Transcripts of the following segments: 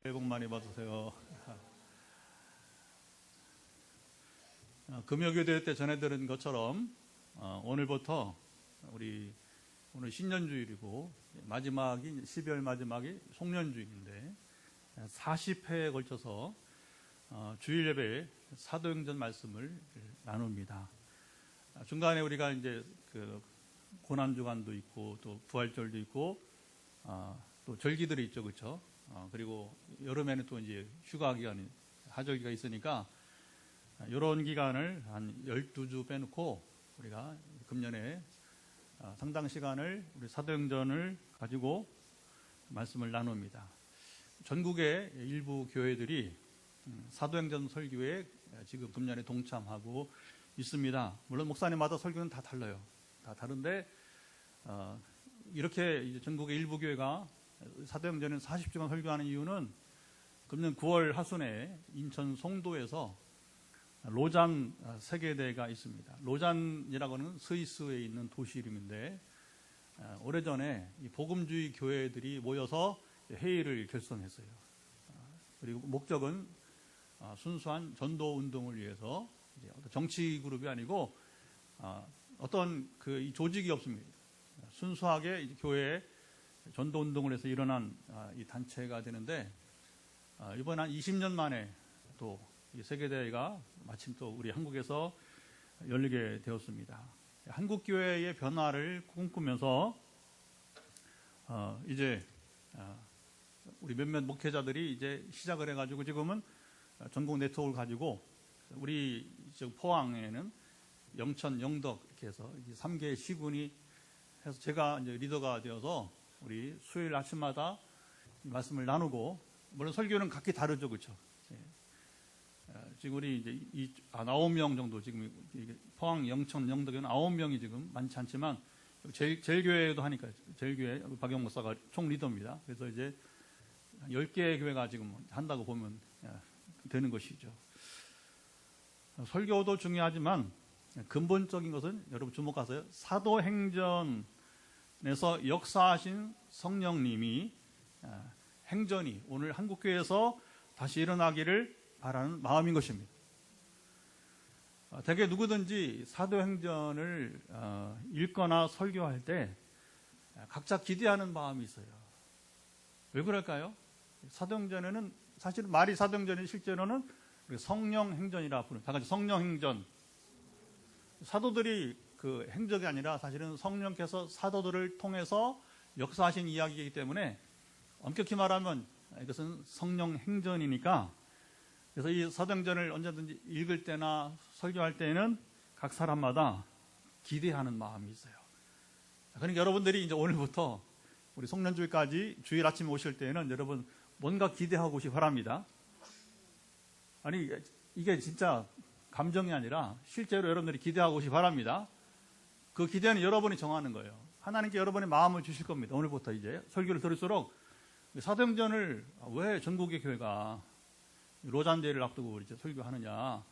새해 복 많이 받으세요. 금요교대 때 전해드린 것처럼 오늘부터 오늘 신년주일이고 마지막이 12월 마지막이 송년주일인데 40회에 걸쳐서 주일 예배 사도행전 말씀을 나눕니다. 중간에 우리가 이제 그 고난주간도 있고 또 부활절도 있고 또 절기들이 있죠, 그렇죠? 그리고 여름에는 또 이제 휴가 기간이 하절기가 있으니까 이런 기간을 한 12주 빼놓고 우리가 금년에 상당 시간을 우리 사도행전을 가지고 말씀을 나눕니다. 전국의 일부 교회들이 사도행전 설교에 지금 금년에 동참하고 있습니다. 물론 목사님마다 설교는 다 달라요. 다 다른데 이렇게 이제 전국의 일부 교회가 사도행전은 40주간 설교하는 이유는 금년 9월 하순에 인천 송도에서 로잔 세계대회가 있습니다. 로잔이라고 하는 스위스에 있는 도시 이름인데 오래전에 이 복음주의 교회들이 모여서 회의를 결성했어요. 그리고 목적은 순수한 전도 운동을 위해서 이제 정치 그룹이 아니고 어떤 이 조직이 없습니다. 순수하게 이제 교회에 전도 운동을 해서 일어난 이 단체가 되는데 이번 한 20년 만에 또 이 세계대회가 마침 또 우리 한국에서 열리게 되었습니다. 한국 교회의 변화를 꿈꾸면서 이제 우리 몇몇 목회자들이 이제 시작을 해가지고 지금은 전국 네트워크를 가지고 우리 지금 포항에는 영천, 영덕 이렇게 해서 3개 시군이 해서 제가 이제 리더가 되어서 우리 수요일 아침마다 말씀을 나누고 물론 설교는 각기 다르죠, 그렇죠? 지금 우리 이제 9명 정도 지금 포항, 영천, 영덕에는 9명이 지금 많지 않지만 제일교회도 하니까 제일교회 박영 목사가 총 리더입니다. 그래서 이제 10개의 교회가 지금 한다고 보면 되는 것이죠. 설교도 중요하지만 근본적인 것은 여러분 주목하세요. 사도행전에서 역사하신 성령님이 행전이 오늘 한국교회에서 다시 일어나기를 바라는 마음인 것입니다. 대개 누구든지 사도행전을 읽거나 설교할 때 각자 기대하는 마음이 있어요. 왜 그럴까요? 사도행전에는 사실 말이 사도행전이 실제로는 성령행전이라 부르는 다 같이 성령행전. 사도들이 그 행적이 아니라 사실은 성령께서 사도들을 통해서 역사하신 이야기이기 때문에 엄격히 말하면 이것은 성령행전이니까 그래서 이 사도행전을 언제든지 읽을 때나 설교할 때에는 각 사람마다 기대하는 마음이 있어요. 그러니까 여러분들이 이제 오늘부터 우리 송년주일까지 주일 아침에 오실 때에는 여러분 뭔가 기대하고 오시기 바랍니다. 아니 이게 진짜 감정이 아니라 실제로 여러분들이 기대하고 오시기 바랍니다. 그 기대는 여러분이 정하는 거예요. 하나님께 여러분의 마음을 주실 겁니다. 오늘부터 이제 설교를 들을수록 사도행전을 왜 전국의 교회가 로잔대회를 앞두고 이제 설교하느냐?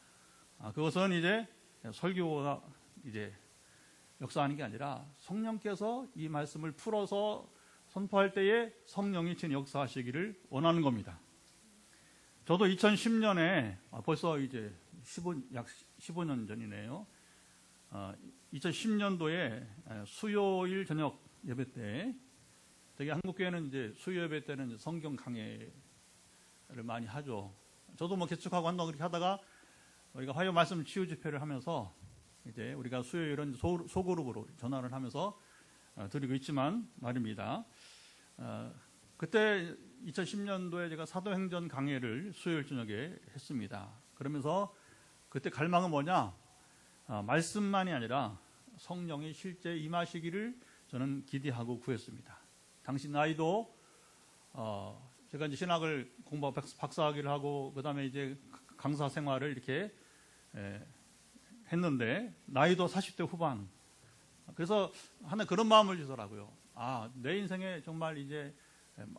그것은 이제 설교가 이제 역사하는 게 아니라 성령께서 이 말씀을 풀어서 선포할 때에 성령이 친 역사하시기를 원하는 겁니다. 저도 2010년에 벌써 이제 약 15년 전이네요. 2010년도에 수요일 저녁 예배 때, 되게 한국교회는 이제 수요 예배 때는 성경 강해를 많이 하죠. 저도 뭐 개척하고 한다고 그렇게 하다가 우리가 화요 말씀 치유 집회를 하면서 이제 우리가 수요일은 소그룹으로 전환을 하면서 드리고 있지만 말입니다. 그때 2010년도에 제가 사도행전 강해를 수요일 저녁에 했습니다. 그러면서 그때 갈망은 뭐냐? 말씀만이 아니라 성령이 실제 임하시기를 저는 기대하고 구했습니다. 당시 나이도 제가 이제 신학을 공부하고 박사학위를 하고 그 다음에 이제 강사 생활을 이렇게 했는데 나이도 40대 후반. 그래서 하나 그런 마음을 주더라고요. 내 인생에 정말 이제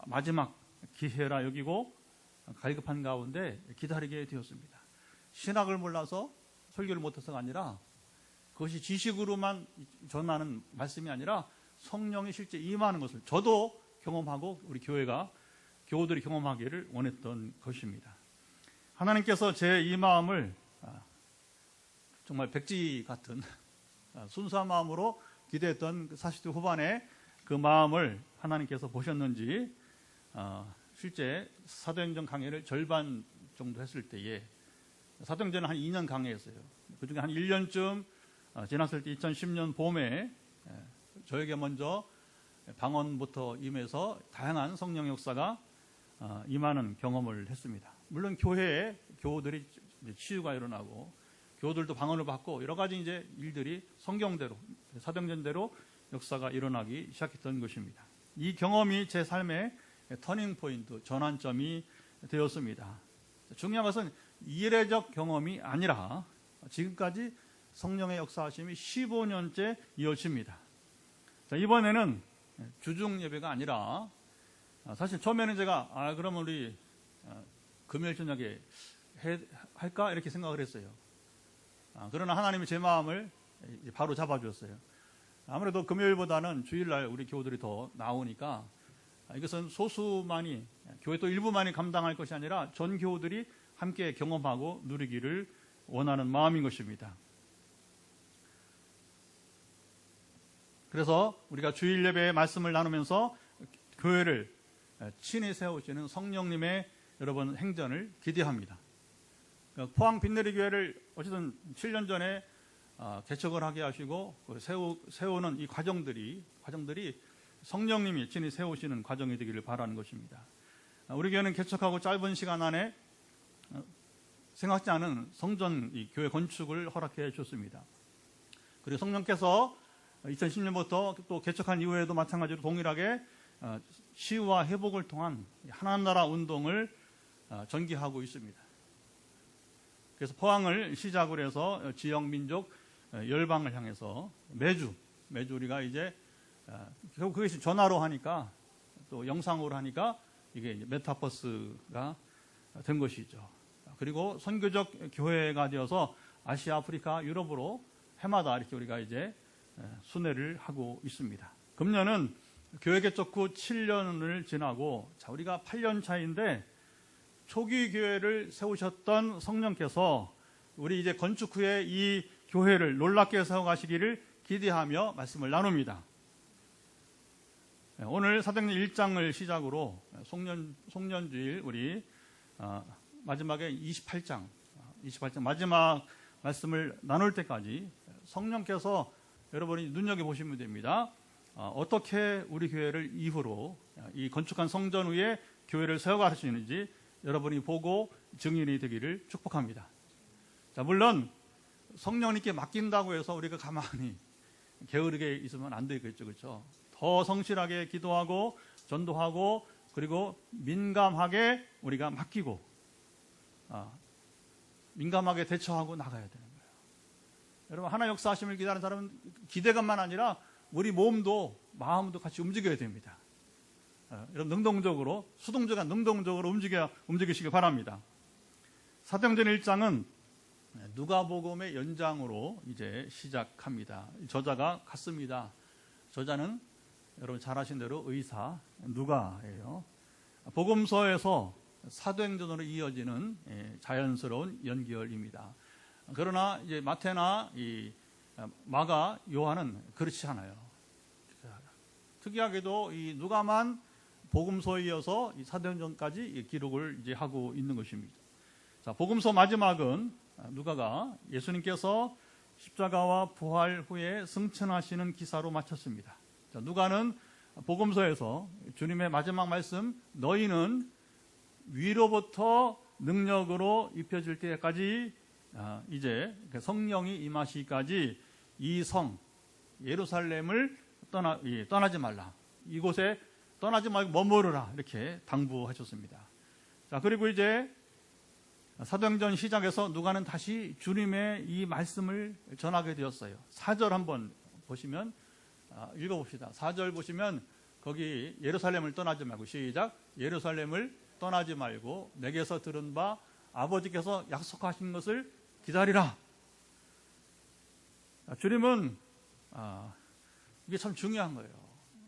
마지막 기회라 여기고 갈급한 가운데 기다리게 되었습니다. 신학을 몰라서 설교를 못해서가 아니라 그것이 지식으로만 전하는 말씀이 아니라 성령이 실제 임하는 것을 저도 경험하고 우리 교회가 교우들이 경험하기를 원했던 것입니다. 하나님께서 제 이 마음을 정말 백지 같은 순수한 마음으로 기대했던 40대 후반에 그 마음을 하나님께서 보셨는지 실제 사도행전 강해를 절반 정도 했을 때에 사도행전은 한 2년 강해했어요. 그중에 한 1년쯤 지났을 때 2010년 봄에 저에게 먼저 방언부터 임해서 다양한 성령 역사가 임하는 경험을 했습니다. 물론 교회에 교우들이 치유가 일어나고 교우들도 방언을 받고 여러 가지 이제 일들이 성경대로 사도행전대로 역사가 일어나기 시작했던 것입니다. 이 경험이 제 삶의 터닝 포인트, 전환점이 되었습니다. 중요한 것은 이례적 경험이 아니라 지금까지 성령의 역사하심이 15년째 이어집니다. 자, 이번에는 주중 예배가 아니라 사실 처음에는 제가 그러면 우리 금요일 저녁에 할까 이렇게 생각을 했어요. 그러나 하나님이 제 마음을 바로 잡아주었어요. 아무래도 금요일보다는 주일날 우리 교우들이 더 나오니까 이것은 소수만이 교회 또 일부만이 감당할 것이 아니라 전 교우들이 함께 경험하고 누리기를 원하는 마음인 것입니다. 그래서 우리가 주일 예배의 말씀을 나누면서 교회를 친히 세우시는 성령님의 여러분 행전을 기대합니다. 포항 빛내리 교회를 어쨌든 7년 전에 개척을 하게 하시고 세우는 이 과정들이 성령님이 친히 세우시는 과정이 되기를 바라는 것입니다. 우리 교회는 개척하고 짧은 시간 안에 생각지 않은 성전 이 교회 건축을 허락해 주셨습니다. 그리고 성령께서 2010년부터 또 개척한 이후에도 마찬가지로 동일하게 치유와 회복을 통한 하나님 나라 운동을 전개하고 있습니다. 그래서 포항을 시작으로 해서 지역, 민족, 열방을 향해서 매주 우리가 이제 결국 그것이 전화로 하니까 또 영상으로 하니까 이게 이제 메타버스가 된 것이죠. 그리고 선교적 교회가 되어서 아시아, 아프리카, 유럽으로 해마다 이렇게 우리가 이제 순회를 하고 있습니다. 금년은 교회 개척 후 7년을 지나고 우리가 8년 차인데 초기 교회를 세우셨던 성령께서 우리 이제 건축 후에 이 교회를 놀랍게 세워가시기를 기대하며 말씀을 나눕니다. 오늘 사도행전 1장을 시작으로 송년주일 우리 마지막에 28장 마지막 말씀을 나눌 때까지 성령께서 여러분이 눈여겨보시면 됩니다. 어떻게 우리 교회를 이후로 이 건축한 성전 위에 교회를 세워가시는지 여러분이 보고 증인이 되기를 축복합니다. 자, 물론 성령님께 맡긴다고 해서 우리가 가만히 게으르게 있으면 안 되겠죠. 그렇죠? 더 성실하게 기도하고 전도하고 그리고 민감하게 우리가 맡기고 민감하게 대처하고 나가야 되는 거예요. 여러분, 하나님 역사하심을 기다리는 사람은 기대감만 아니라 우리 몸도 마음도 같이 움직여야 됩니다. 여러분, 능동적으로 움직이시기 바랍니다. 사도행전 1장은 누가복음의 연장으로 이제 시작합니다. 저자가 같습니다. 저자는 여러분 잘 아신 대로 의사 누가예요. 복음서에서 사도행전으로 이어지는 자연스러운 연결입니다. 그러나 이제 마태나 이 마가, 요한은 그렇지 않아요. 특이하게도 이 누가만 복음서에 이어서 이 사도행전까지 기록을 이제 하고 있는 것입니다. 자, 복음서 마지막은 누가가 예수님께서 십자가와 부활 후에 승천하시는 기사로 마쳤습니다. 자, 누가는 복음서에서 주님의 마지막 말씀, 너희는 위로부터 능력으로 입혀질 때까지 이제 성령이 임하시기까지 이 성 예루살렘을 떠나지 말라. 이곳에 떠나지 말고 머무르라. 이렇게 당부하셨습니다. 자, 그리고 이제 사도행전 시작에서 누가는 다시 주님의 이 말씀을 전하게 되었어요. 4절 한번 보시면 읽어봅시다. 4절 보시면 거기 예루살렘을 떠나지 말고 시작. 예루살렘을 떠나지 말고 내게서 들은 바 아버지께서 약속하신 것을 기다리라. 주님은 이게 참 중요한 거예요.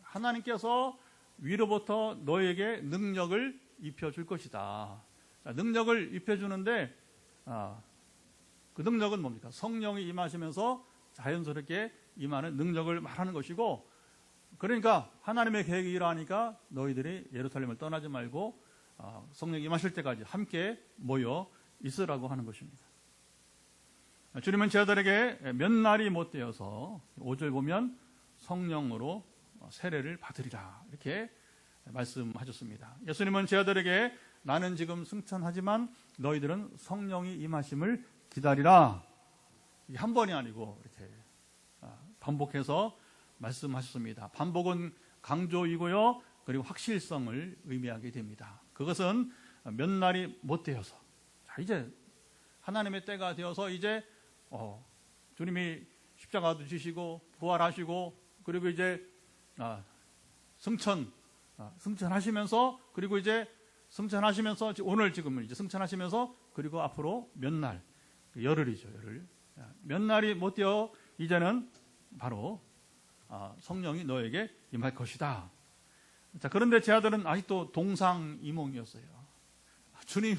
하나님께서 위로부터 너에게 능력을 입혀줄 것이다. 자, 능력을 입혀주는데 그 능력은 뭡니까? 성령이 임하시면서 자연스럽게 임하는 능력을 말하는 것이고, 그러니까 하나님의 계획이 이러하니까 너희들이 예루살렘을 떠나지 말고 성령이 임하실 때까지 함께 모여 있으라고 하는 것입니다. 주님은 제자들에게 몇 날이 못 되어서 5절 보면 성령으로 세례를 받으리라 이렇게 말씀하셨습니다. 예수님은 제자들에게 나는 지금 승천하지만 너희들은 성령이 임하심을 기다리라. 이게 한 번이 아니고 이렇게 반복해서 말씀하셨습니다. 반복은 강조이고요, 그리고 확실성을 의미하게 됩니다. 그것은 몇 날이 못 되어서, 자, 이제 하나님의 때가 되어서 이제 주님이 십자가도 지시고 부활하시고, 그리고 이제 승천하시면서, 그리고 이제 승천하시면서 오늘 지금은 이제 승천하시면서, 그리고 앞으로 몇 날, 열흘이죠, 열흘. 몇 날이 못 되어 이제는 바로 성령이 너에게 임할 것이다. 자, 그런데 제 아들은 아직도 동상이몽이었어요. 주님이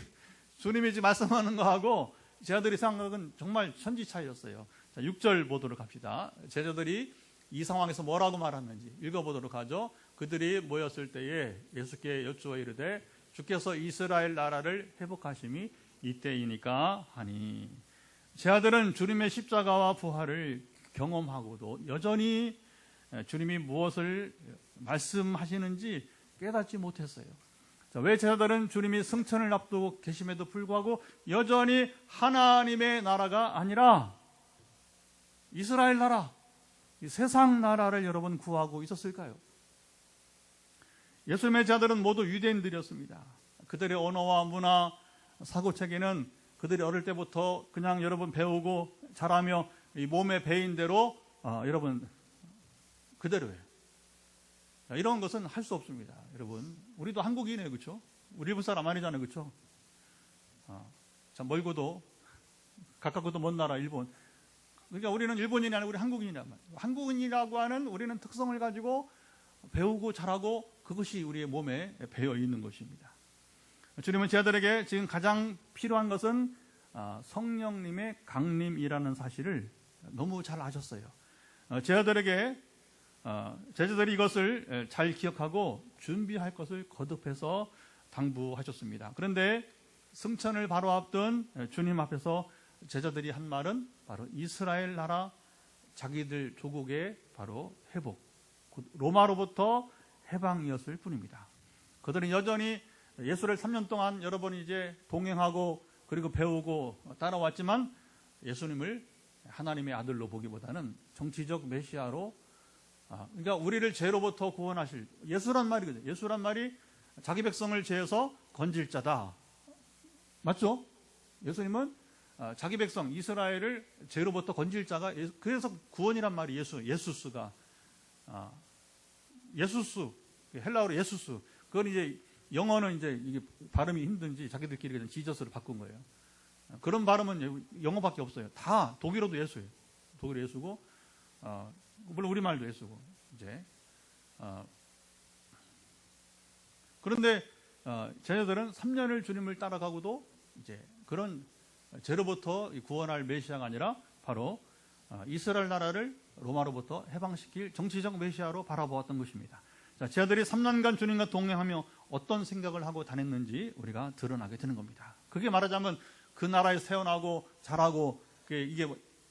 지금 말씀하는 거하고 제 아들의 생각은 정말 천지 차이였어요. 자, 6절 보도록 합시다. 제자들이 이 상황에서 뭐라고 말하는지 읽어보도록 하죠. 그들이 모였을 때에 예수께 여쭈어 이르되 주께서 이스라엘 나라를 회복하심이 이때이니까 하니. 제 아들은 주님의 십자가와 부활을 경험하고도 여전히 주님이 무엇을 말씀하시는지 깨닫지 못했어요. 자, 왜 제자들은 주님이 승천을 앞두고 계심에도 불구하고 여전히 하나님의 나라가 아니라 이스라엘 나라, 이 세상 나라를 여러분 구하고 있었을까요? 예수님의 제자들은 모두 유대인들이었습니다. 그들의 언어와 문화, 사고체계는 그들이 어릴 때부터 그냥 여러분 배우고 자라며 이 몸에 배인 대로 여러분 그대로예요. 이런 것은 할 수 없습니다. 여러분, 우리도 한국인이에요, 그렇죠? 우리 일본 사람 아니잖아요, 그렇죠? 참 멀고도 가깝고도 먼 나라 일본. 그러니까 우리는 일본인이 아니고 우리 한국인이란 말이에요. 한국인이라고 하는 우리는 특성을 가지고 배우고 자라고 그것이 우리의 몸에 배어 있는 것입니다. 주님은 제자들에게 지금 가장 필요한 것은 성령님의 강림이라는 사실을 너무 잘 아셨어요. 제자들이 이것을 잘 기억하고 준비할 것을 거듭해서 당부하셨습니다. 그런데 승천을 바로 앞둔 주님 앞에서 제자들이 한 말은 바로 이스라엘 나라, 자기들 조국의 바로 회복, 로마로부터 해방이었을 뿐입니다. 그들은 여전히 예수를 3년 동안 여러분이 이제 동행하고 그리고 배우고 따라왔지만 예수님을 하나님의 아들로 보기보다는 정치적 메시아로, 그러니까 우리를 죄로부터 구원하실 예수란 말이거든요. 예수란 말이 자기 백성을 죄에서 건질 자다. 맞죠? 예수님은 자기 백성 이스라엘을 죄로부터 건질 자가, 그래서 구원이란 말이 예수스가 예수스, 헬라어로 예수스. 그건 이제 영어는 이제 이게 발음이 힘든지 자기들끼리 그냥 지저스를 바꾼 거예요. 그런 발음은 영어밖에 없어요. 다 독일어도 예수예요. 독일어 예수고, 물론 우리말도 예수고, 이제. 그런데, 제자들은 3년을 주님을 따라가고도 이제 그런 죄로부터 구원할 메시아가 아니라 바로 이스라엘 나라를 로마로부터 해방시킬 정치적 메시아로 바라보았던 것입니다. 자, 제자들이 3년간 주님과 동행하며 어떤 생각을 하고 다녔는지 우리가 드러나게 되는 겁니다. 그게 말하자면 그 나라에 태어나고 자라고 이게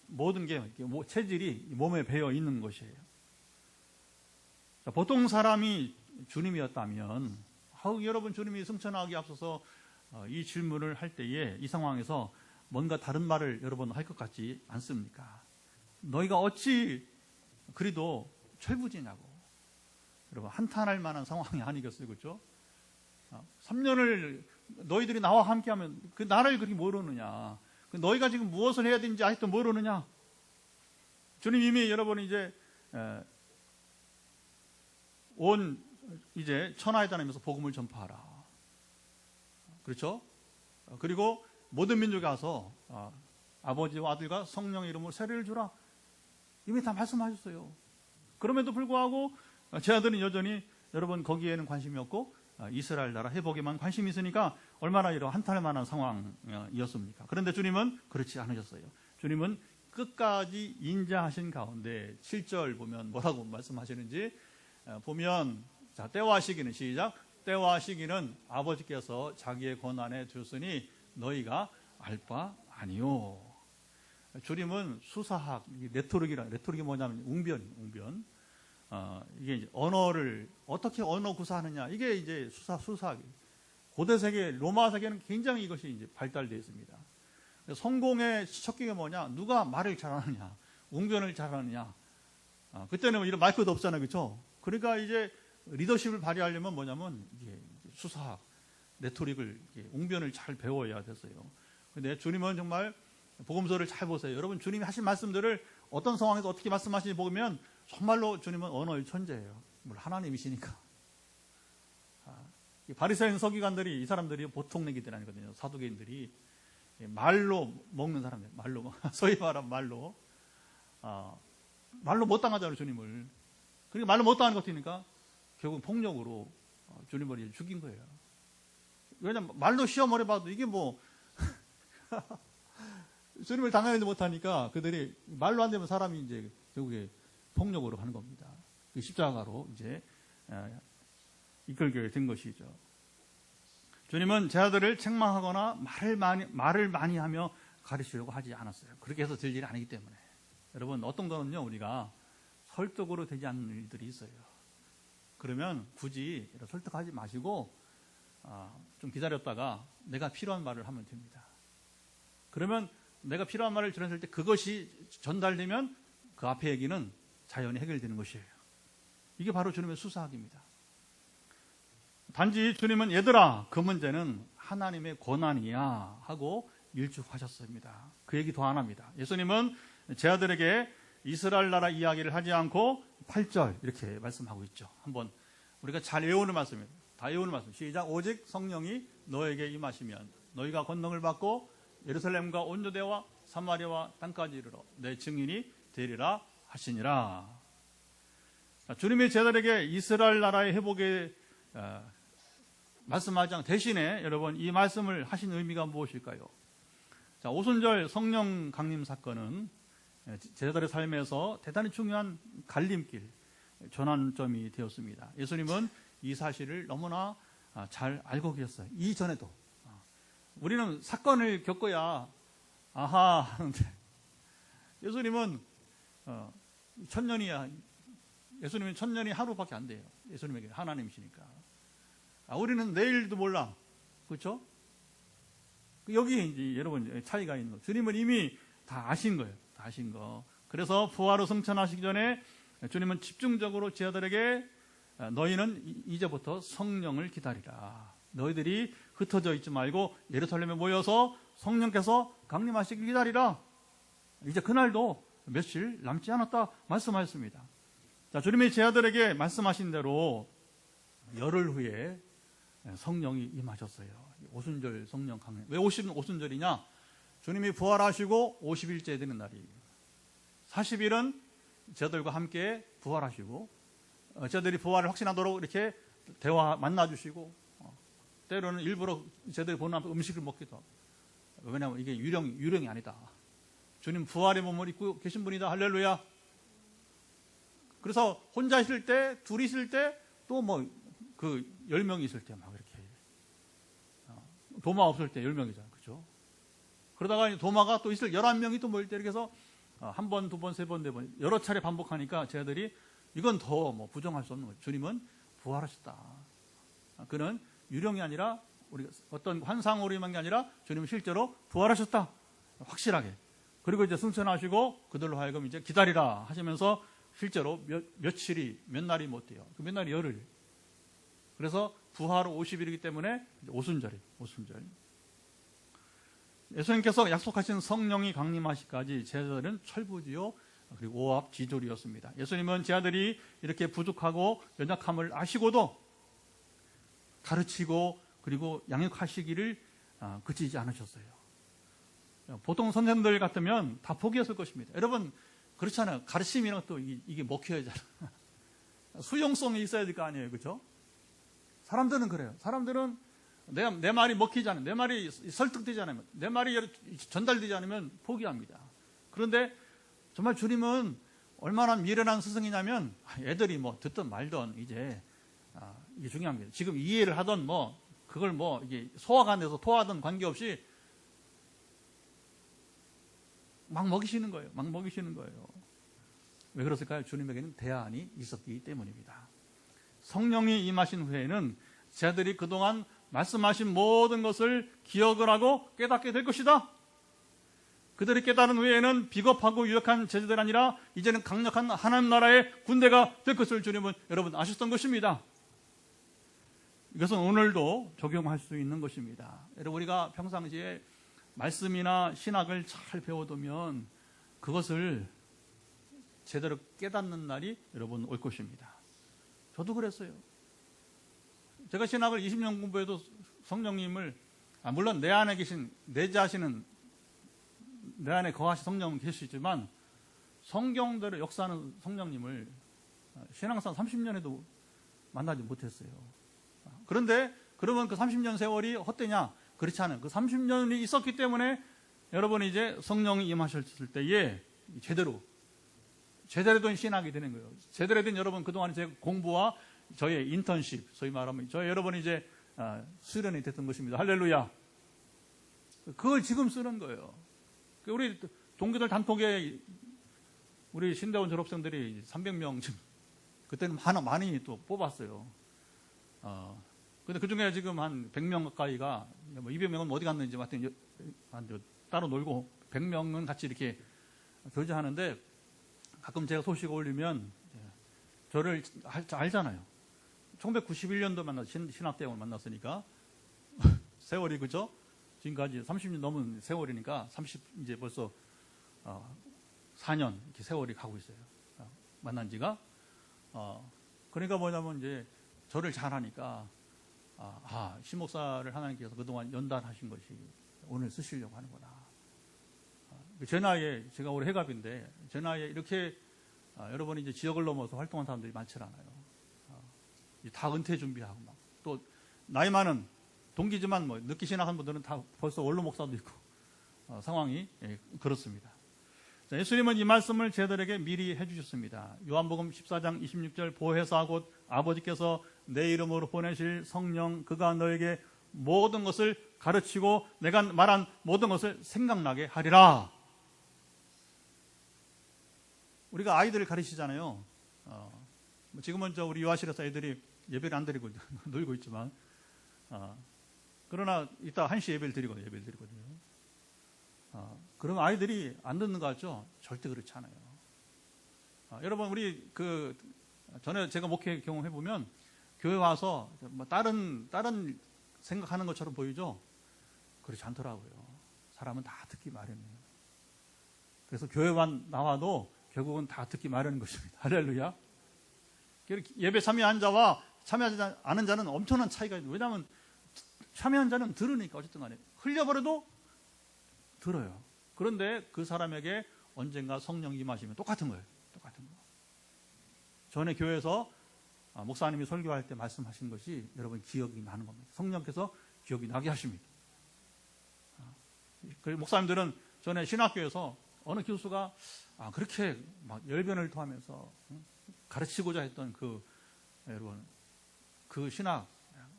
모든 게 체질이 몸에 배어 있는 것이에요. 자, 보통 사람이 주님이었다면, 여러분 주님이 승천하기 앞서서 이 질문을 할 때에 이 상황에서 뭔가 다른 말을 여러분 할 것 같지 않습니까? 너희가 어찌 그리도 철부지냐고. 여러분 한탄할 만한 상황이 아니겠어요, 그렇죠? 3년을 너희들이 나와 함께하면 그 나를 그렇게 모르느냐? 너희가 지금 무엇을 해야 되는지 아직도 모르느냐? 주님 이미 여러분이 이제 이제 천하에 다니면서 복음을 전파하라. 그렇죠? 그리고 모든 민족에 가서 아버지와 아들과 성령의 이름으로 세례를 주라. 이미 다 말씀하셨어요. 그럼에도 불구하고 제 아들은 여전히 여러분 거기에는 관심이 없고 이스라엘 나라 회복에만 관심이 있으니까 얼마나 이런 한탄할 만한 상황이었습니까? 그런데 주님은 그렇지 않으셨어요. 주님은 끝까지 인자하신 가운데 7절 보면 뭐라고 말씀하시는지 보면, 자, 때와 시기는 시작. 때와 시기는 아버지께서 자기의 권한에 두셨으니 너희가 알 바 아니요. 주님은 수사학, 레토릭이 뭐냐면 웅변. 이게 이제 언어를 어떻게 언어 구사하느냐, 이게 이제 수사학. 고대 세계, 로마 세계는 굉장히 이것이 이제 발달되어 있습니다. 성공의 척기가 뭐냐? 누가 말을 잘하느냐, 웅변을 잘하느냐. 그때는 이런 마이크도 없잖아요, 그렇죠? 그러니까 이제 리더십을 발휘하려면 뭐냐면 이게 수사학, 레토릭을, 웅변을 잘 배워야 됐어요. 근데 주님은 정말 복음서를 잘 보세요. 여러분, 주님이 하신 말씀들을 어떤 상황에서 어떻게 말씀하시는지 보면 정말로 주님은 언어의 천재예요. 물론 하나님이시니까. 바리새인 서기관들이, 이 사람들이 보통 내기들 아니거든요. 사두개인들이 말로 먹는 사람들, 말로 소위 말하면 말로 못 당하잖아요, 주님을. 그러니까 말로 못 당하는 것 같으니까 결국 폭력으로 주님을 죽인 거예요. 왜냐면 말로 시험을 해봐도 이게 뭐 주님을 당하지 못하니까 그들이 말로 안 되면 사람이 이제 결국에 폭력으로 하는 겁니다. 십자가로 이제 이끌게 된 것이죠. 주님은 제 아들을 책망하거나 말을 많이 하며 가르치려고 하지 않았어요. 그렇게 해서 될 일이 아니기 때문에. 여러분, 어떤 거는요, 우리가 설득으로 되지 않는 일들이 있어요. 그러면 굳이 설득하지 마시고 좀 기다렸다가 내가 필요한 말을 하면 됩니다. 그러면 내가 필요한 말을 전했을 때 그것이 전달되면 그 앞에 얘기는 자연히 해결되는 것이에요. 이게 바로 주님의 수사학입니다. 단지 주님은 얘들아, 그 문제는 하나님의 권한이야 하고 일축하셨습니다. 그 얘기 더 안 합니다. 예수님은 제 아들에게 이스라엘 나라 이야기를 하지 않고 8절 이렇게 말씀하고 있죠. 한번 우리가 잘 외우는 말씀입니다. 다 외우는 말씀. 시작. 오직 성령이 너에게 임하시면 너희가 권능을 받고 예루살렘과 온 유대와 사마리아와 땅까지 이르러 내 증인이 되리라 하시니라. 주님의 제자들에게 이스라엘 나라의 회복에 말씀하지 않고 대신에 여러분 이 말씀을 하신 의미가 무엇일까요? 자, 오순절 성령 강림 사건은 제자들의 삶에서 대단히 중요한 갈림길, 전환점이 되었습니다. 예수님은 이 사실을 너무나 잘 알고 계셨어요. 이전에도. 우리는 사건을 겪어야 아하 하는데 예수님은 예수님은 천년이 하루밖에 안 돼요. 예수님에게 하나님이시니까. 우리는 내일도 몰라. 그렇죠? 여기 이제 여러분 차이가 있는 거. 주님은 이미 다 아신 거예요. 다 아신 거. 그래서 부활로 승천하시기 전에 주님은 집중적으로 제자들에게 너희는 이제부터 성령을 기다리라. 너희들이 흩어져 있지 말고 예루살렘에 모여서 성령께서 강림하시길 기다리라. 이제 그날도 며칠 남지 않았다 말씀하셨습니다. 자, 주님이 제자들에게 말씀하신 대로 열흘 후에 성령이 임하셨어요. 오순절 성령 강림. 왜 오순절이냐? 주님이 부활하시고 50일째 되는 날이에요. 40일은 제자들과 함께 부활하시고 제자들이 부활을 확신하도록 이렇게 만나주시고 때로는 일부러 제자들이 보는 앞에 음식을 먹기도 하고. 왜냐하면 이게 유령이 아니다. 주님 부활의 몸을 입고 계신 분이다. 할렐루야. 그래서 혼자 있을 때, 둘이 있을 때, 또 뭐, 10명이 있을 때 막 이렇게. 도마 없을 때 10명이잖아요. 그죠? 그러다가 도마가 또 있을 11명이 또 모일 때 이렇게 해서 한 번, 두 번, 세 번, 네 번, 여러 차례 반복하니까 제자들이 이건 더 뭐 부정할 수 없는 거예요. 주님은 부활하셨다. 그는 유령이 아니라 우리가 어떤 환상으로 임한 게 아니라 주님은 실제로 부활하셨다. 확실하게. 그리고 이제 승천하시고 그들로 하여금 이제 기다리라 하시면서 실제로 며칠이 몇 날이 못 돼요. 그 몇 날이 열흘. 그래서 부활 후 50일이기 때문에 오순절. 예수님께서 약속하신 성령이 강림하시기까지 제자들은 철부지요 그리고 오합지졸이었습니다. 예수님은 제자들이 이렇게 부족하고 연약함을 아시고도 가르치고 그리고 양육하시기를 그치지 않으셨어요. 보통 선생님들 같으면 다 포기했을 것입니다. 여러분 그렇잖아요. 가르침이랑 또 이게 먹혀야잖아요. 수용성이 있어야 될 거 아니에요. 그렇죠? 사람들은 그래요. 사람들은 내 말이 먹히지 않으면, 내 말이 설득되지 않으면, 내 말이 전달되지 않으면 포기합니다. 그런데 정말 주님은 얼마나 미련한 스승이냐면, 애들이 뭐 듣든 말든 이제 이게 중요합니다. 지금 이해를 하든 그걸 이게 소화가 안 돼서 토하든 관계없이 막 먹이시는 거예요. 막 먹이시는 거예요. 왜 그랬을까요? 주님에게는 대안이 있었기 때문입니다. 성령이 임하신 후에는 제자들이 그동안 말씀하신 모든 것을 기억을 하고 깨닫게 될 것이다. 그들이 깨달은 후에는 비겁하고 유력한 제자들이 아니라 이제는 강력한 하나님 나라의 군대가 될 것을 주님은 여러분 아셨던 것입니다. 이것은 오늘도 적용할 수 있는 것입니다. 여러분, 우리가 평상시에 말씀이나 신학을 잘 배워두면 그것을 제대로 깨닫는 날이 여러분 올 것입니다. 저도 그랬어요. 제가 신학을 20년 공부해도 성령님을, 물론 내 안에 계신, 내재하시는, 내 안에 거하신 성령은 계시지만 성경대로 역사하는 성령님을 신앙상 30년에도 만나지 못했어요. 그런데 그러면 그 30년 세월이 헛되냐? 그렇지 않아요. 그 30년이 있었기 때문에 여러분이 이제 성령이 임하셨을 때에 제대로 된 신학이 되는 거예요. 제대로 된 여러분 그동안 제 공부와 저의 인턴십, 소위 말하면 여러분이 이제 수련이 됐던 것입니다. 할렐루야. 그걸 지금 쓰는 거예요. 우리 동기들 단톡에 우리 신대원 졸업생들이 300명 지금 그때는 많이 또 뽑았어요. 근데 그 중에 지금 한 100명 가까이가 200명은 어디 갔는지 따로 놀고 100명은 같이 이렇게 교제하는데 가끔 제가 소식 올리면 저를 알잖아요. 1991년도 신학대학을 만났으니까 세월이 그죠? 지금까지 30년 넘은 세월이니까 이제 벌써 4년 이렇게 세월이 가고 있어요. 만난 지가. 그러니까 뭐냐면 이제 저를 잘 하니까 신목사를 하나님께서 그동안 연단하신 것이 오늘 쓰시려고 하는구나. 제 나이에, 제가 올해 해갑인데 제 나이에 이렇게 여러분이 이제 지역을 넘어서 활동한 사람들이 많지 않아요. 다 은퇴 준비하고 또 나이 많은 동기지만 늦게 신학한 분들은 다 벌써 원로 목사도 있고 상황이 그렇습니다. 자, 예수님은 이 말씀을 제자들에게 미리 해주셨습니다. 요한복음 14장 26절 보혜사 곧 아버지께서 내 이름으로 보내실 성령 그가 너에게 모든 것을 가르치고 내가 말한 모든 것을 생각나게 하리라. 우리가 아이들을 가르치잖아요. 지금은 우리 유아실에서 애들이 예배를 안 드리고 놀고 있지만 그러나 이따 1시 예배를 드리거든요. 그러면 아이들이 안 듣는 거 같죠? 절대 그렇지 않아요. 여러분 우리 전에 제가 목회 경험해 보면 교회 와서 다른 생각하는 것처럼 보이죠? 그렇지 않더라고요. 사람은 다 듣기 마련이에요. 그래서 교회만 나와도 결국은 다 듣기 마련인 것입니다. 할렐루야. 예배 참여한 자와 참여하지 않은 자는 엄청난 차이가 있어요. 왜냐하면 참여한 자는 들으니까 어쨌든 간에 흘려버려도 들어요. 그런데 그 사람에게 언젠가 성령이 임하시면 똑같은 거예요. 똑같은 거. 전에 교회에서 목사님이 설교할 때 말씀하신 것이 여러분 기억이 나는 겁니다. 성령께서 기억이 나게 하십니다. 목사님들은 전에 신학교에서 어느 교수가 그렇게 막 열변을 토하면서 가르치고자 했던 여러분 그 신학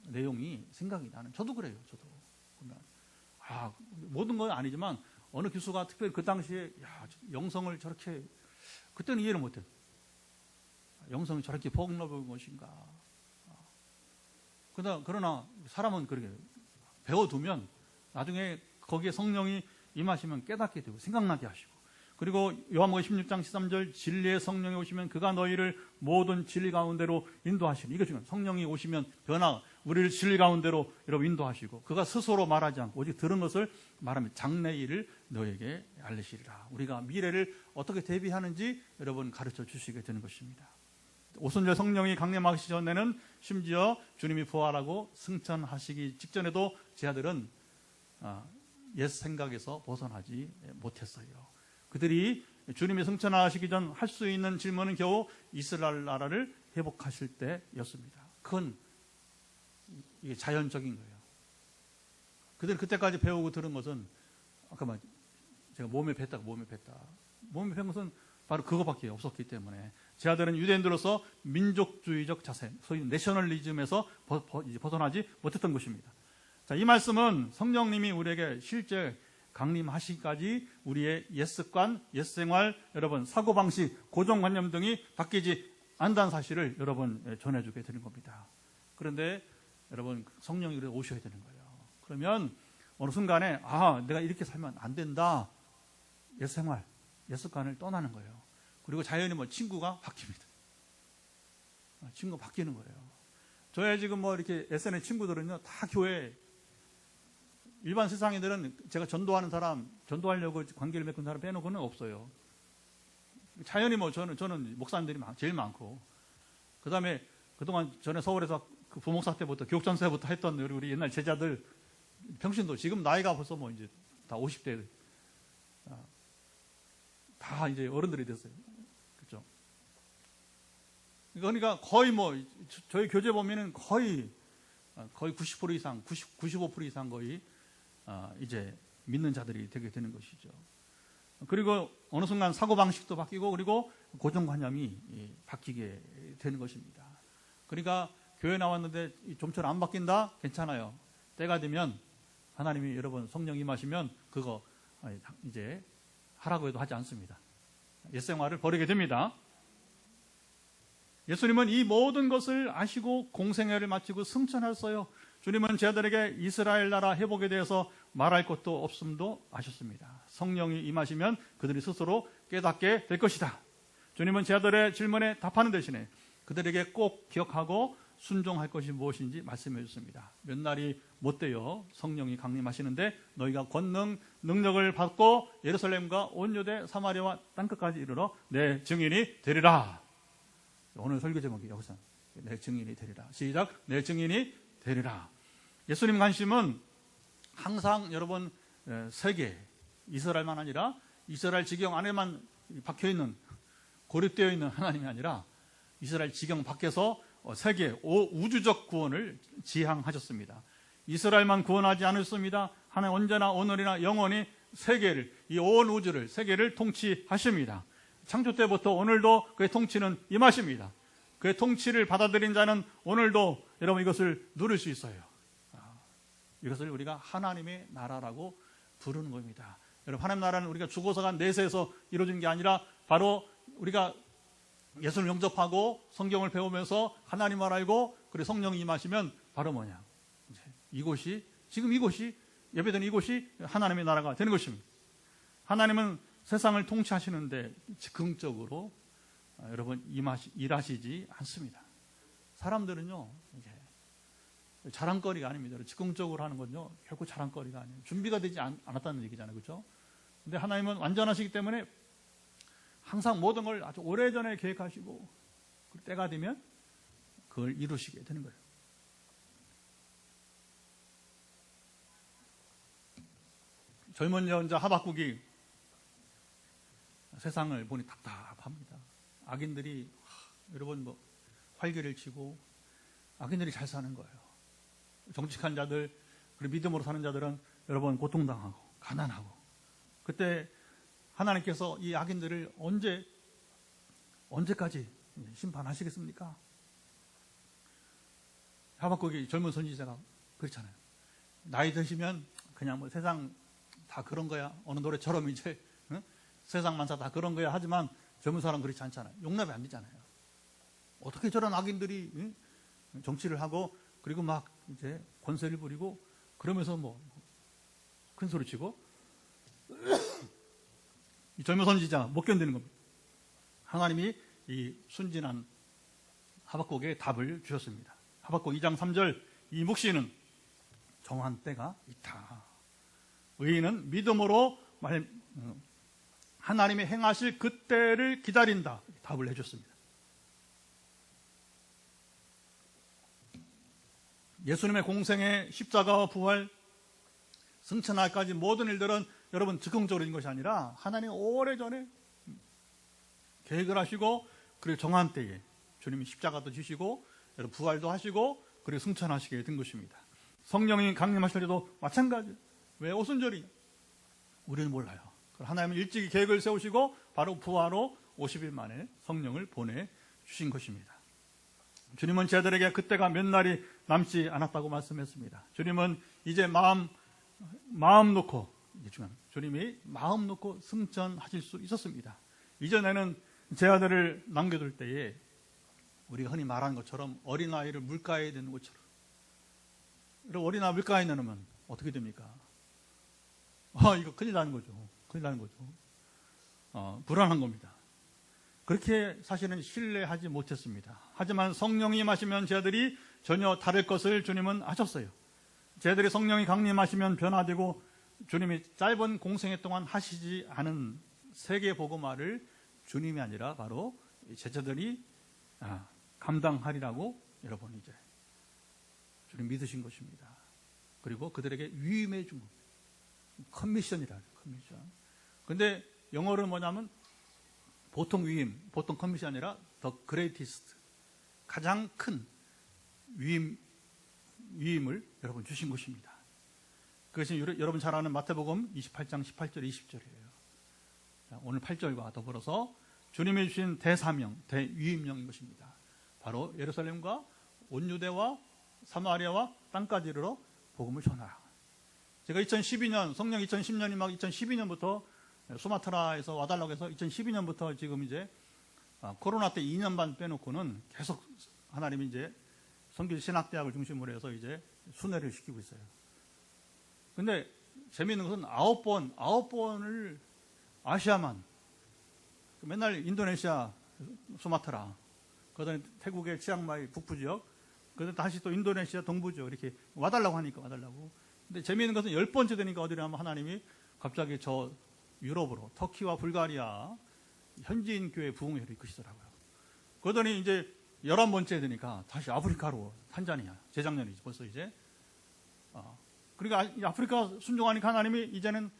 내용이 생각이 나는. 저도 그래요. 저도 모든 건 아니지만 어느 교수가 특별히 그 당시에 영성을 저렇게 그때는 이해를 못해요. 영성이 저렇게 폭넓은 것인가. 그러나 사람은 그렇게 배워두면 나중에 거기에 성령이 임하시면 깨닫게 되고 생각나게 하시고, 그리고 요한복음 16장 13절 진리의 성령이 오시면 그가 너희를 모든 진리 가운데로 인도하시니, 이거 지금 성령이 오시면 우리를 진리 가운데로 여러분 인도하시고 그가 스스로 말하지 않고 오직 들은 것을 말하면 장래 일을 너에게 알리시리라. 우리가 미래를 어떻게 대비하는지 여러분 가르쳐 주시게 되는 것입니다. 오순절 성령이 강림하시기 전에는 심지어 주님이 부활하고 승천하시기 직전에도 제 아들은 옛 생각에서 벗어나지 못했어요. 그들이 주님이 승천하시기 전 할 수 있는 질문은 겨우 이스라엘 나라를 회복하실 때였습니다. 그건 이게 자연적인 거예요. 그들 그때까지 배우고 들은 것은 아까 제가 몸에 뱄다. 몸에 뱄 것은 바로 그거밖에 없었기 때문에 제 아들은 유대인들로서 민족주의적 자세, 소위 내셔널리즘에서 벗어나지 못했던 것입니다. 자, 이 말씀은 성령님이 우리에게 실제 강림하시기까지 우리의 옛습관, 옛생활, 여러분 사고방식, 고정관념 등이 바뀌지 않다는 사실을 여러분 전해주게 되는 겁니다. 그런데 여러분 성령이 우리에 오셔야 되는 거예요. 그러면 어느 순간에 내가 이렇게 살면 안 된다. 옛생활, 옛습관을 떠나는 거예요. 그리고 자연히 친구가 바뀝니다. 친구가 바뀌는 거예요. 저의 지금 이렇게 SNS 친구들은요, 다 교회, 일반 세상인들은 제가 전도하려고 관계를 맺은 사람 빼놓고는 없어요. 자연히 저는 목사님들이 제일 많고, 그 다음에 그동안 전에 서울에서 그 부목사 때부터 교육전세부터 했던 우리 옛날 제자들, 평신도, 지금 나이가 벌써 이제 다 50대, 다 이제 어른들이 됐어요. 그렇죠? 그러니까 거의 저희 교재 보면은 거의 90% 이상, 95% 이상 거의 이제 믿는 자들이 되게 되는 것이죠. 그리고 어느 순간 사고방식도 바뀌고 그리고 고정관념이 바뀌게 되는 것입니다. 그러니까 교회 나왔는데 좀처럼 안 바뀐다? 괜찮아요. 때가 되면 하나님이 여러분 성령 임하시면 그거 이제 하라고 해도 하지 않습니다. 옛생활을 버리게 됩니다. 예수님은 이 모든 것을 아시고 공생애를 마치고 승천하셨어요. 주님은 제 아들에게 이스라엘 나라 회복에 대해서 말할 것도 없음도 아셨습니다. 성령이 임하시면 그들이 스스로 깨닫게 될 것이다. 주님은 제 아들의 질문에 답하는 대신에 그들에게 꼭 기억하고 순종할 것이 무엇인지 말씀해 주셨습니다. 몇 날이 못 돼요. 성령이 강림하시는데 너희가 권능, 능력을 받고 예루살렘과 온 유대, 사마리아와 땅끝까지 이르러 내 증인이 되리라. 오늘 설교 제목이 여기서 내 증인이 되리라. 시작. 내 증인이 되리라. 예수님 관심은 항상 여러분 세계, 이스라엘만 아니라 이스라엘 지경 안에만 박혀있는, 고립되어 있는 하나님이 아니라 이스라엘 지경 밖에서 세계, 우주적 구원을 지향하셨습니다. 이스라엘만 구원하지 않았습니다. 하나님 언제나 오늘이나 영원히 세계를, 이 온 우주를, 세계를 통치하십니다. 창조 때부터 오늘도 그의 통치는 임하십니다. 그의 통치를 받아들인 자는 오늘도 여러분 이것을 누릴 수 있어요. 이것을 우리가 하나님의 나라라고 부르는 겁니다. 여러분 하나님 나라는 우리가 죽어서간 내세에서 이루어진 게 아니라 바로 우리가 예수를 영접하고 성경을 배우면서 하나님을 알고 그리고 성령이 임하시면 바로 뭐냐? 지금 이곳이 예배드리는 이곳이 하나님의 나라가 되는 것입니다. 하나님은 세상을 통치하시는데 즉흥적으로 여러분 일하시지 않습니다. 사람들은요 자랑거리가 아닙니다. 즉흥적으로 하는 건요 결코 자랑거리가 아니에요. 준비가 되지 않았다는 얘기잖아요, 그렇죠? 근데 하나님은 완전하시기 때문에 항상 모든 걸 아주 오래전에 계획하시고 때가 되면 그걸 이루시게 되는 거예요. 젊은 여자 하박국이 세상을 보니 답답합니다. 악인들이 여러분 활개를 치고 악인들이 잘 사는 거예요. 정직한 자들 그리고 믿음으로 사는 자들은 여러분 고통당하고 가난하고 그때 하나님께서 이 악인들을 언제까지 심판하시겠습니까? 하박국이 젊은 선지자가 그렇잖아요. 나이 드시면 그냥 세상 다 그런 거야. 어느 노래처럼 이제 세상 만사 다 그런 거야 하지만 젊은 사람은 그렇지 않잖아요. 용납이 안 되잖아요. 어떻게 저런 악인들이 정치를 하고 그리고 막 이제 권세를 부리고 그러면서 큰 소리 치고 이 젊은 선지자 못 견디는 겁니다. 하나님이 이 순진한 하박국에게 답을 주셨습니다. 하박국 2장 3절 이 묵시는 정한 때가 있다. 의인은 믿음으로 하나님이 행하실 그때를 기다린다. 답을 해줬습니다. 예수님의 공생의 십자가와 부활, 승천날까지 모든 일들은 여러분 즉흥적으로 된 것이 아니라 하나님 오래전에 계획을 하시고 그리고 정한 때에 주님이 십자가도 지시고 부활도 하시고 그리고 승천하시게 된 것입니다. 성령이 강림하실 때도 마찬가지. 왜 오순절이냐? 우리는 몰라요. 하나님은 일찍이 계획을 세우시고 바로 부활로 50일 만에 성령을 보내주신 것입니다. 주님은 제자들에게 그때가 몇 날이 남지 않았다고 말씀했습니다. 주님은 이제 마음 놓고, 이게 중요합니다. 주님이 마음 놓고 승천하실 수 있었습니다. 이전에는 제자들을 남겨둘 때에 우리가 흔히 말하는 것처럼 어린아이를 물가에 두는 것처럼, 어린아이 물가에 넣으면 어떻게 됩니까? 이거 큰일 나는 거죠. 불안한 겁니다. 그렇게 사실은 신뢰하지 못했습니다. 하지만 성령이 임하시면 제자들이 전혀 다를 것을 주님은 아셨어요. 제자들이 성령이 강림하시면 변화되고 주님이 짧은 공생애 동안 하시지 않은 세계 복음화를 주님이 아니라 바로 제자들이 감당하리라고 여러분 이제 주님 믿으신 것입니다. 그리고 그들에게 위임해 준 겁니다. 커미션이라는 커미션. 근데 영어로는 뭐냐면 보통 위임, 보통 커미션이 아니라 the greatest, 가장 큰 위임을 여러분 주신 것입니다. 그것이 여러분 잘 아는 마태복음 28장 18절 20절이에요. 오늘 8절과 더불어서 주님이 주신 대사명, 대위임령인 것입니다. 바로 예루살렘과 온 유대와 사마리아와 땅까지 이르러 복음을 전하라. 제가 2012년, 성령 2010년이 막 2012년부터 수마트라에서 와달라고 해서 2012년부터 지금 이제 코로나 때 2년 반 빼놓고는 계속 하나님이 이제 선교 신학대학을 중심으로 해서 이제 순회를 시키고 있어요. 근데 재미있는 것은 9번을 아시아만, 맨날 인도네시아 수마트라, 그다음에 태국의 치앙마이 북부 지역, 그다음에 다시 또 인도네시아 동부 지역 이렇게 와달라고 하니까 와달라고. 근데 재미있는 것은 10번째 되니까 어디를 하면 하나님이 갑자기 저 유럽으로 터키와 불가리아 현지인 교회 부흥회를 이끄시더라고요. 그러더니 이제 11번째 되니까 다시 아프리카로 탄자니아, 재작년이지 벌써 이제. 그러니까 아프리카 순종하니까 하나님이 이제는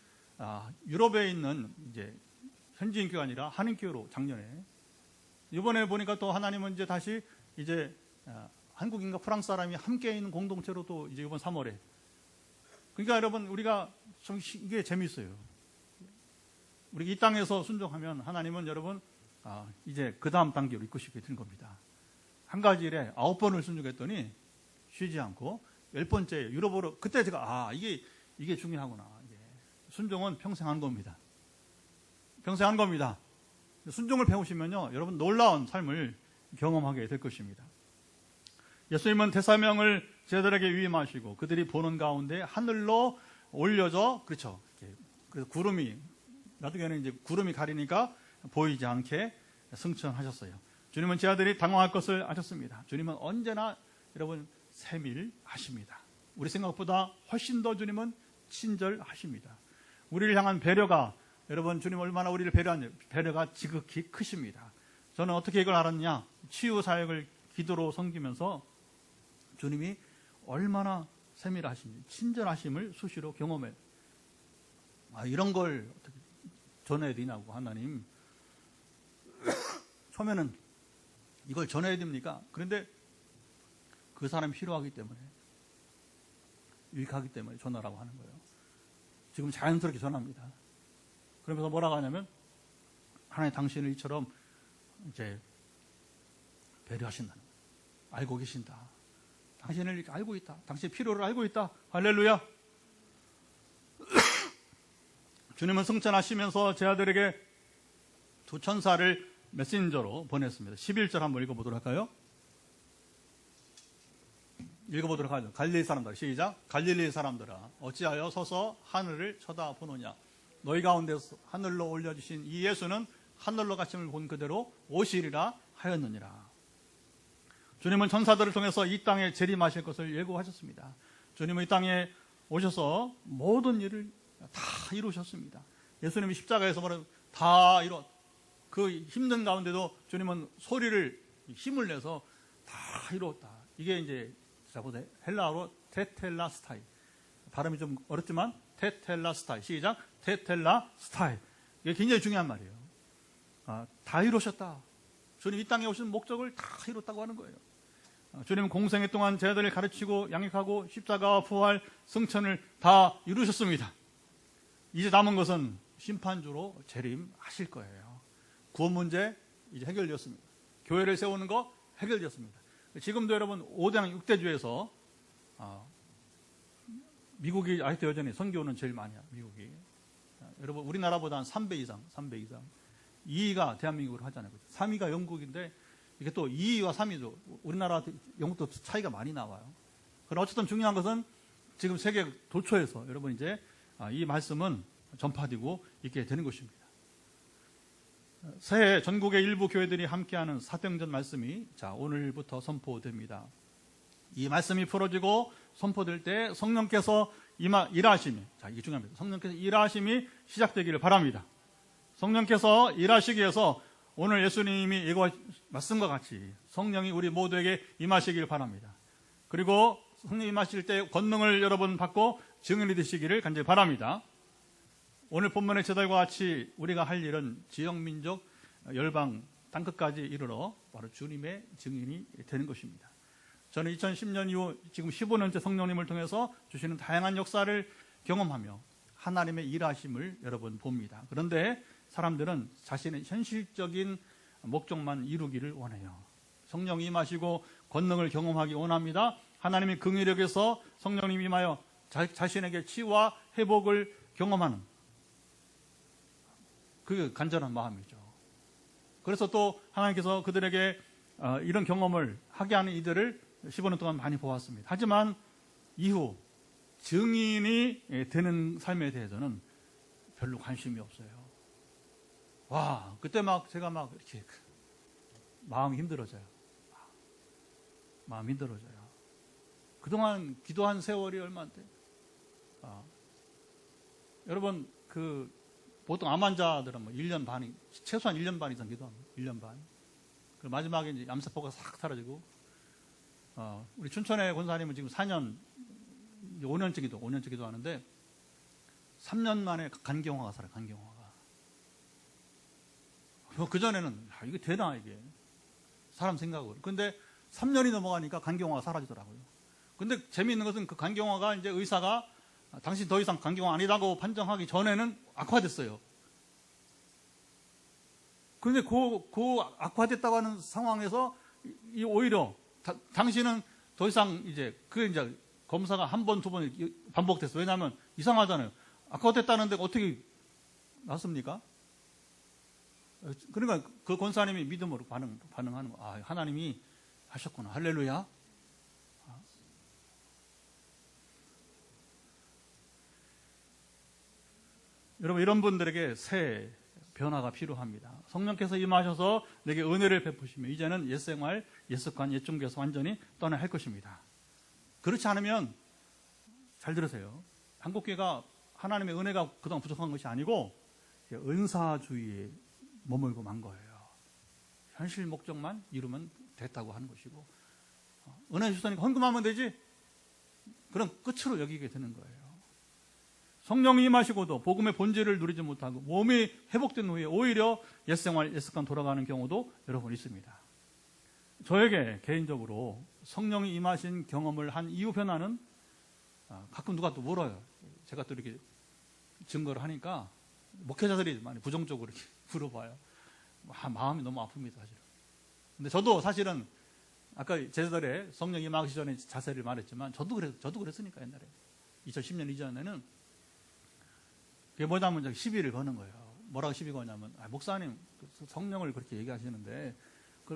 유럽에 있는 이제 현지인 교회가 아니라 한인 교회로 작년에. 이번에 보니까 또 하나님은 이제 다시 이제 한국인과 프랑스 사람이 함께 있는 공동체로 또 이제 이번 3월에. 그러니까 여러분 우리가 좀 이게 재미있어요. 우리 이 땅에서 순종하면 하나님은 여러분 이제 그 다음 단계로 이끄시게 된 겁니다. 한 가지 일에 9번을 순종했더니 쉬지 않고 10번째 유럽으로. 그때 제가 이게 중요하구나. 순종은 평생 한 겁니다. 평생 한 겁니다. 순종을 배우시면요 여러분 놀라운 삶을 경험하게 될 것입니다. 예수님은 대사명을 제자들에게 위임하시고 그들이 보는 가운데 하늘로 올려져, 그렇죠. 그래서 구름이, 나중에는 이제 구름이 가리니까 보이지 않게 승천하셨어요. 주님은 제자들이 당황할 것을 아셨습니다. 주님은 언제나 여러분 세밀하십니다. 우리 생각보다 훨씬 더 주님은 친절하십니다. 우리를 향한 배려가, 여러분 주님 얼마나 우리를 배려하냐, 배려가 지극히 크십니다. 저는 어떻게 이걸 알았냐? 치유 사역을 기도로 섬기면서 주님이 얼마나 세밀하신지, 친절하심을 수시로 경험해요. 이런 걸 어떻게 전해야 되냐고, 하나님. 처음에는 이걸 전해야 됩니까? 그런데 그 사람이 필요하기 때문에, 유익하기 때문에 전하라고 하는 거예요. 지금 자연스럽게 전합니다. 그러면서 뭐라고 하냐면, 하나님 당신을 이처럼 이제 배려하신다는 거예요. 알고 계신다. 당신을 이렇게 알고 있다. 당신의 필요를 알고 있다. 할렐루야. 주님은 승천하시면서 제자들에게 두 천사를 메신저로 보냈습니다. 11절 한번 읽어보도록 할까요? 읽어보도록 하죠. 갈릴리 사람들, 시작. 갈릴리 사람들아, 어찌하여 서서 하늘을 쳐다보느냐. 너희 가운데서 하늘로 올려주신 이 예수는 하늘로 가심을 본 그대로 오시리라 하였느니라. 주님은 천사들을 통해서 이 땅에 재림하실 것을 예고하셨습니다. 주님은 이 땅에 오셔서 모든 일을 다 이루셨습니다. 예수님이 십자가에서 다 그 힘든 가운데도 주님은 소리를, 힘을 내서 다 이루었다. 이게 이제 헬라어로 테텔라스타이. 발음이 좀 어렵지만 테텔라스타이. 시작. 테텔라스타이. 이게 굉장히 중요한 말이에요. 다 이루셨다. 주님 이 땅에 오신 목적을 다 이뤘다고 하는 거예요. 주님 공생애 동안 제자들을 가르치고 양육하고 십자가와 부활, 승천을 다 이루셨습니다. 이제 남은 것은 심판주로 재림하실 거예요. 구원 문제 이제 해결되었습니다. 교회를 세우는 거 해결되었습니다. 지금도 여러분 5대 6대주에서 미국이 아직도 여전히 선교는 제일 많이 해요. 미국이. 여러분 우리나라보다 한 3배 이상 2위가 대한민국으로 하잖아요. 3위가 영국인데 이게 또 2위와 3위도 우리나라 영국도 차이가 많이 나와요. 그럼 어쨌든 중요한 것은 지금 세계 도처에서 여러분 이제 이 말씀은 전파되고 있게 되는 것입니다. 새해 전국의 일부 교회들이 함께하는 사도행전 말씀이 오늘부터 선포됩니다. 이 말씀이 풀어지고 선포될 때 성령께서 일하심이, 이게 중요합니다. 성령께서 일하심이 시작되기를 바랍니다. 성령께서 일하시기 위해서 오늘 예수님이 예고한 말씀과 같이 성령이 우리 모두에게 임하시길 바랍니다. 그리고 성령 임하실 때 권능을 여러분 받고 증인이 되시기를 간절히 바랍니다. 오늘 본문의 제자들과 같이 우리가 할 일은 지역, 민족, 열방, 땅끝까지 이르러 바로 주님의 증인이 되는 것입니다. 저는 2010년 이후 지금 15년째 성령님을 통해서 주시는 다양한 역사를 경험하며 하나님의 일하심을 여러분 봅니다. 그런데 사람들은 자신의 현실적인 목적만 이루기를 원해요. 성령이 임하시고 권능을 경험하기 원합니다. 하나님의 긍휼력에서 성령님이 임하여 자신에게 치유와 회복을 경험하는 그 간절한 마음이죠. 그래서 또 하나님께서 그들에게 이런 경험을 하게 하는 이들을 15년 동안 많이 보았습니다. 하지만 이후 증인이 되는 삶에 대해서는 별로 관심이 없어요. 그때 제가 이렇게 마음이 힘들어져요. 마음이 힘들어져요. 그동안 기도한 세월이 얼마인데. 여러분, 보통 암 환자들은 1년 반, 최소한 1년 반 이상 기도합니다. 1년 반. 그 마지막에 이제 암세포가 싹 사라지고, 우리 춘천의 권사님은 지금 4년, 5년째 기도하는데, 3년 만에 간경화가 살아요, 간경화가. 그전에는, 이게 되나, 이게. 사람 생각으로. 근데 3년이 넘어가니까 간경화가 사라지더라고요. 근데 재미있는 것은 그 간경화가 이제 의사가 당신 더 이상 간경화 아니라고 판정하기 전에는 악화됐어요. 그런데 그 악화됐다고 하는 상황에서 오히려 당신은 더 이상 이제 검사가 한 번, 두 번 반복됐어요. 왜냐하면 이상하잖아요. 악화됐다는데 어떻게 낫습니까? 그러니까 그 권사님이 믿음으로 반응하는 거. 하나님이 하셨구나. 할렐루야. 여러분, 이런 분들에게 새 변화가 필요합니다. 성령께서 임하셔서 내게 은혜를 베푸시며 이제는 옛생활, 옛습관, 옛종교에서 완전히 떠나야 할 것입니다. 그렇지 않으면 잘 들으세요. 한국교회가 하나님의 은혜가 그동안 부족한 것이 아니고 은사주의에 머물고 만 거예요. 현실 목적만 이루면 됐다고 하는 것이고, 은혜 주시니까 헌금하면 되지? 그럼 끝으로 여기게 되는 거예요. 성령이 임하시고도 복음의 본질을 누리지 못하고 몸이 회복된 후에 오히려 옛생활, 옛습관 돌아가는 경우도 여러 번 있습니다. 저에게 개인적으로 성령이 임하신 경험을 한 이후 변화는 가끔 누가 또 물어요. 제가 또 이렇게 증거를 하니까 목회자들이 많이 부정적으로 이렇게 물어봐요. 마음이 너무 아픕니다, 사실은. 근데 저도 사실은 아까 제자들의 성령 임하기 전에 자세를 말했지만 저도 그랬으니까 옛날에 2010년 이전에는 그게 뭐냐면 시비를 거는 거예요. 뭐라고 시비 거냐면 목사님 성령을 그렇게 얘기하시는데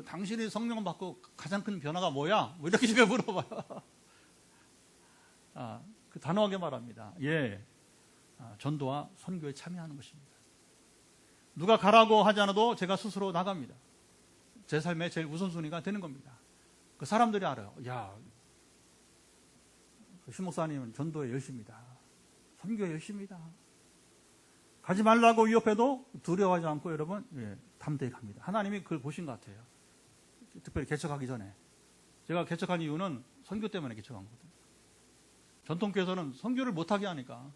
당신이 성령을 받고 가장 큰 변화가 뭐야? 뭐 이렇게 시비를 물어봐요. 단호하게 말합니다. 전도와 선교에 참여하는 것입니다. 누가 가라고 하지 않아도 제가 스스로 나갑니다. 제 삶의 제일 우선순위가 되는 겁니다. 그 사람들이 알아요. 신 목사님은 전도에 열심이다. 선교에 열심이다. 가지 말라고 위협해도 두려워하지 않고 여러분 담대히 갑니다. 하나님이 그걸 보신 것 같아요. 특별히 개척하기 전에. 제가 개척한 이유는 선교 때문에 개척한 거거든요. 전통교회에서는 선교를 못하게 하니까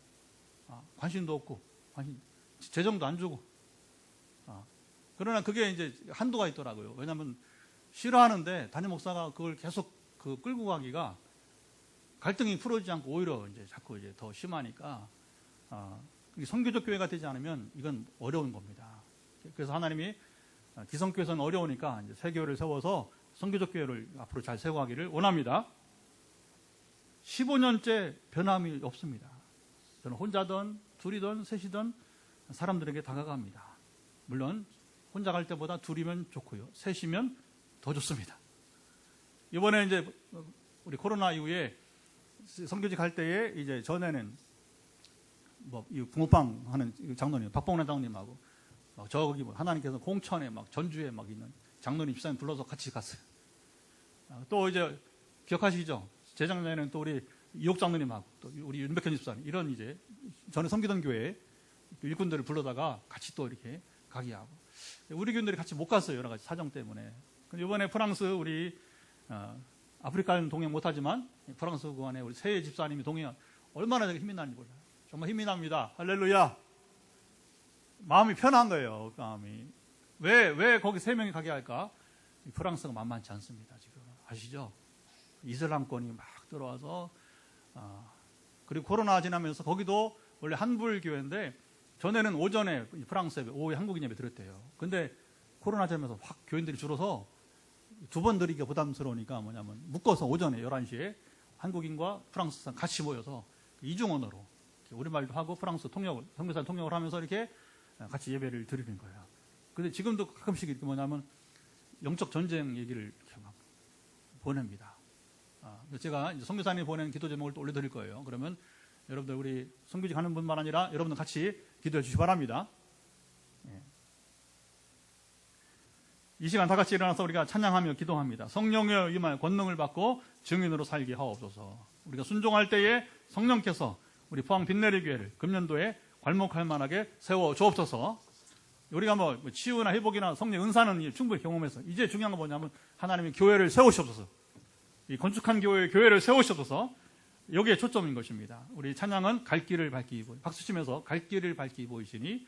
관심도 없고 재정도 안 주고 그러나 그게 이제 한도가 있더라고요. 왜냐하면 싫어하는데 담임 목사가 그걸 계속 그 끌고 가기가 갈등이 풀어지지 않고 오히려 이제 자꾸 이제 더 심하니까 선교적 교회가 되지 않으면 이건 어려운 겁니다. 그래서 하나님이 기성교회에서는 어려우니까 이제 새 교회를 세워서 선교적 교회를 앞으로 잘 세워가기를 원합니다. 15년째 변함이 없습니다. 저는 혼자든 둘이든 셋이든 사람들에게 다가갑니다. 물론 혼자 갈 때보다 둘이면 좋고요. 셋이면 더 좋습니다. 이번에 이제 우리 코로나 이후에 선교지 갈 때에 이제 전에는 이 붕어빵 하는 장로님, 박봉란 장로님하고 저기 하나님께서 공천에 막 전주에 막 있는 장로님 집사님 불러서 같이 갔어요. 또 이제 기억하시죠? 재작년에는 또 우리 이옥 장로님하고 또 우리 윤백현 집사님 이런 이제 전에 섬기던 교회 일꾼들을 불러다가 같이 또 이렇게 가게 하고 우리 교인들이 같이 못 갔어요. 여러 가지 사정 때문에. 근데 이번에 프랑스 우리 아프리카는 동행 못하지만 프랑스 구간에 우리 새 집사님이 동행 얼마나 힘이 나는지 몰라요. 정말 힘이 납니다. 할렐루야. 마음이 편한 거예요. 마음이. 왜 거기 3명이 가게 할까? 프랑스가 만만치 않습니다. 지금 아시죠? 이슬람권이 막 들어와서 그리고 코로나 지나면서 거기도 원래 한불 교회인데 전에는 오전에 프랑스에 오후에 한국인 예배 드렸대요. 근데 코로나 지나면서 확 교인들이 줄어서 2번 드리기가 부담스러우니까 뭐냐면 묶어서 오전에 11시에 한국인과 프랑스 사람 같이 모여서 이중언어로 우리말도 하고 프랑스 통역을 선교사 통역을 하면서 이렇게 같이 예배를 드리는 거예요. 근데 지금도 가끔씩 이렇게 뭐냐면 영적 전쟁 얘기를 이렇게 막 보냅니다. 제가 이제 선교사님 보낸 기도 제목을 또 올려드릴 거예요. 그러면 여러분들 우리 선교지 가는 분만 아니라 여러분들 같이 기도해 주시기 바랍니다. 이 시간 다 같이 일어나서 우리가 찬양하며 기도합니다. 성령의 임할 권능을 받고 증인으로 살게 하옵소서. 우리가 순종할 때에 성령께서 우리 포항 빛내리 교회를 금년도에 괄목할 만하게 세워 주옵소서. 우리가 뭐 치유나 회복이나 성령 은사는 충분히 경험해서 이제 중요한 건 뭐냐면 하나님이 교회를 세우시옵소서. 이 건축한 교회를 세우시옵소서. 여기에 초점인 것입니다. 우리 찬양은 갈 길을 밝히 보이 박수 치면서 갈 길을 밝히 보이시니